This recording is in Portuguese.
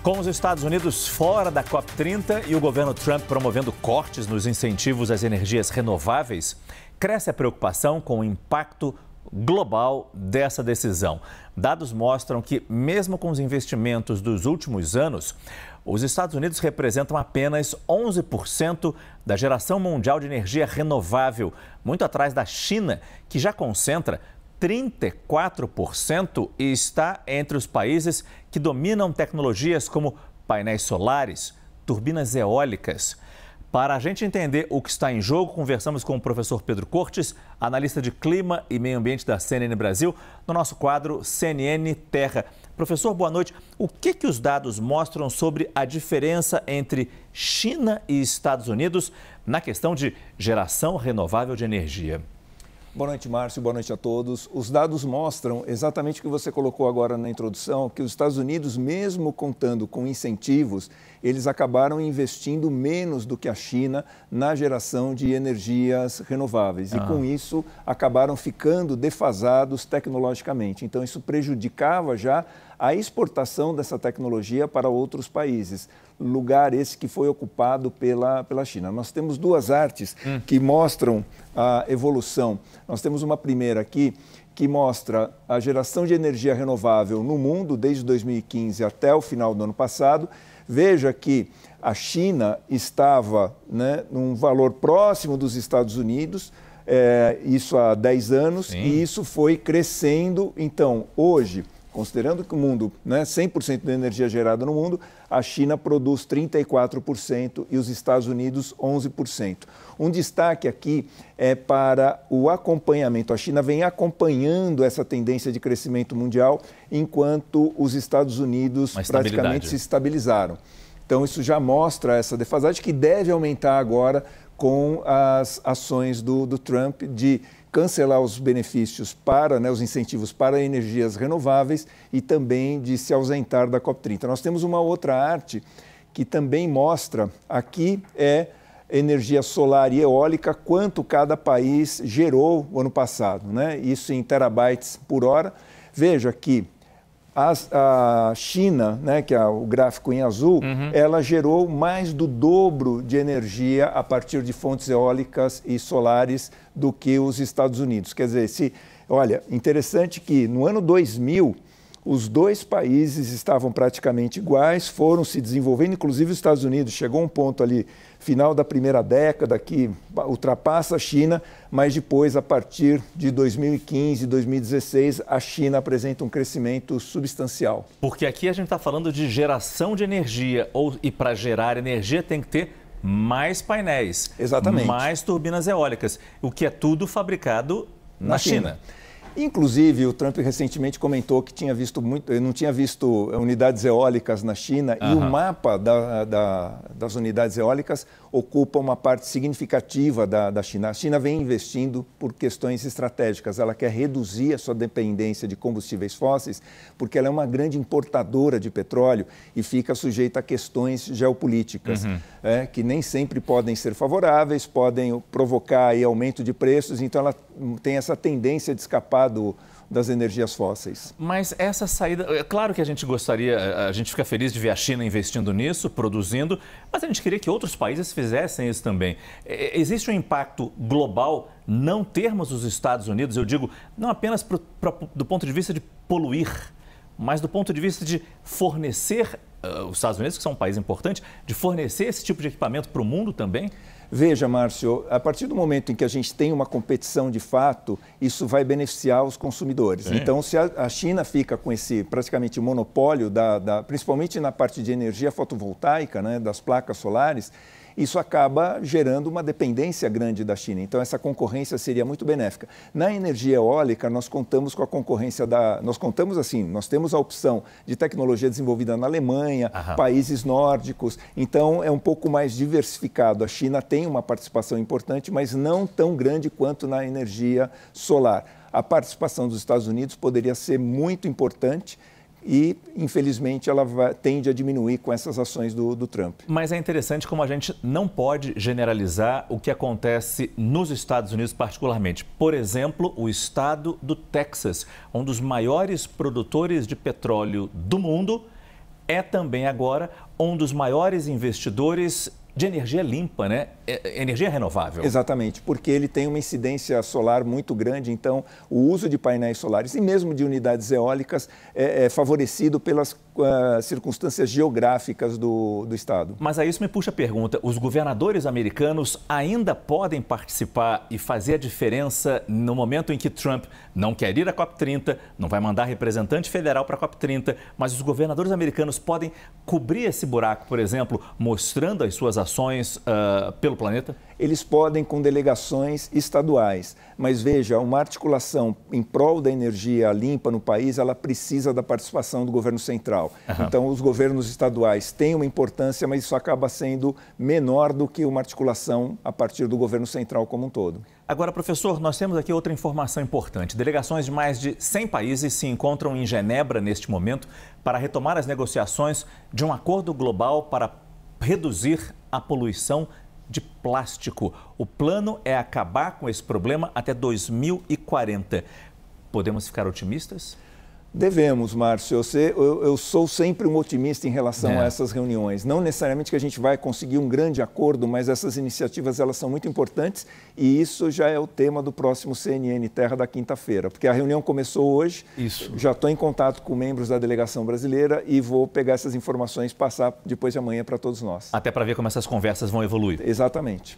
Com os Estados Unidos fora da COP30 e o governo Trump promovendo cortes nos incentivos às energias renováveis, cresce a preocupação com o impacto global dessa decisão. Dados mostram que, mesmo com os investimentos dos últimos anos, os Estados Unidos representam apenas 11% da geração mundial de energia renovável, muito atrás da China, que já concentra 34% e está entre os países que dominam tecnologias como painéis solares, turbinas eólicas. Para a gente entender o que está em jogo, conversamos com o professor Pedro Cortes, analista de clima e meio ambiente da CNN Brasil, no nosso quadro CNN Terra. Professor, boa noite. O que os dados mostram sobre a diferença entre China e Estados Unidos na questão de geração renovável de energia? Boa noite, Márcio. Boa noite a todos. Os dados mostram exatamente o que você colocou agora na introdução, que os Estados Unidos, mesmo contando com incentivos, eles acabaram investindo menos do que a China na geração de energias renováveis. E com isso, acabaram ficando defasados tecnologicamente. Então, isso prejudicava já a exportação dessa tecnologia para outros países. Lugar esse que foi ocupado pela China. Nós temos duas artes que mostram a evolução. Nós temos uma primeira aqui que mostra a geração de energia renovável no mundo desde 2015 até o final do ano passado. Veja que a China estava, num valor próximo dos Estados Unidos, isso há 10 anos, Sim. E isso foi crescendo. Então, hoje, considerando que o mundo, 100% da energia gerada no mundo, a China produz 34% e os Estados Unidos 11%. Um destaque aqui é para o acompanhamento. A China vem acompanhando essa tendência de crescimento mundial, enquanto os Estados Unidos praticamente se estabilizaram. Então, isso já mostra essa defasagem que deve aumentar agora com as ações do Trump de cancelar os benefícios para, os incentivos para energias renováveis e também de se ausentar da COP30. Nós temos uma outra arte que também mostra, aqui energia solar e eólica, quanto cada país gerou o ano passado, isso em terabytes por hora. Veja que a China, que é o gráfico em azul, ela gerou mais do dobro de energia a partir de fontes eólicas e solares do que os Estados Unidos. Quer dizer, olha, interessante que no ano 2000, os dois países estavam praticamente iguais, foram se desenvolvendo, inclusive os Estados Unidos chegou a um ponto ali, final da primeira década, que ultrapassa a China, mas depois, a partir de 2015, 2016, a China apresenta um crescimento substancial. Porque aqui a gente está falando de geração de energia, e para gerar energia tem que ter mais painéis, Exatamente. Mais turbinas eólicas, o que é tudo fabricado na China. Inclusive, o Trump recentemente comentou que não tinha visto unidades eólicas na China e o mapa das unidades eólicas ocupa uma parte significativa da China. A China vem investindo por questões estratégicas. Ela quer reduzir a sua dependência de combustíveis fósseis porque ela é uma grande importadora de petróleo e fica sujeita a questões geopolíticas, que nem sempre podem ser favoráveis, podem provocar aí aumento de preços. Então, ela tem essa tendência de escapar das energias fósseis. Mas essa saída, é claro que a gente fica feliz de ver a China investindo nisso, produzindo, mas a gente queria que outros países fizessem isso também. Existe um impacto global não termos os Estados Unidos, eu digo, não apenas do ponto de vista de poluir, mas do ponto de vista de fornecer, os Estados Unidos, que são um país importante, de fornecer esse tipo de equipamento para o mundo também? Veja, Márcio, a partir do momento em que a gente tem uma competição de fato, isso vai beneficiar os consumidores. Sim. Então, se a China fica com esse praticamente monopólio, principalmente na parte de energia fotovoltaica, das placas solares, isso acaba gerando uma dependência grande da China. Então, essa concorrência seria muito benéfica. Na energia eólica, nós contamos com a concorrência nós temos a opção de tecnologia desenvolvida na Alemanha, países nórdicos. Então, é um pouco mais diversificado. A China tem uma participação importante, mas não tão grande quanto na energia solar. A participação dos Estados Unidos poderia ser muito importante, e, infelizmente, ela tende a diminuir com essas ações do Trump. Mas é interessante como a gente não pode generalizar o que acontece nos Estados Unidos particularmente. Por exemplo, o estado do Texas, um dos maiores produtores de petróleo do mundo, é também agora um dos maiores investidores de energia limpa, né? Energia renovável. Exatamente, porque ele tem uma incidência solar muito grande, então o uso de painéis solares e mesmo de unidades eólicas é favorecido pelas circunstâncias geográficas do estado. Mas aí isso me puxa a pergunta, os governadores americanos ainda podem participar e fazer a diferença no momento em que Trump não quer ir à COP30, não vai mandar representante federal para a COP30, mas os governadores americanos podem cobrir esse buraco, por exemplo, mostrando as suas ações pelo planeta? Eles podem com delegações estaduais, mas veja, uma articulação em prol da energia limpa no país, ela precisa da participação do governo central. Uhum. Então, os governos estaduais têm uma importância, mas isso acaba sendo menor do que uma articulação a partir do governo central como um todo. Agora, professor, nós temos aqui outra informação importante. Delegações de mais de 100 países se encontram em Genebra neste momento para retomar as negociações de um acordo global para reduzir a poluição de plástico. O plano é acabar com esse problema até 2040. Podemos ficar otimistas? Devemos, Márcio. Eu sou sempre um otimista em relação a essas reuniões. Não necessariamente que a gente vai conseguir um grande acordo, mas essas iniciativas elas são muito importantes e isso já é o tema do próximo CNN Terra da quinta-feira, porque a reunião começou hoje. Isso. Já estou em contato com membros da delegação brasileira e vou pegar essas informações e passar depois de amanhã para todos nós. Até para ver como essas conversas vão evoluir. Exatamente.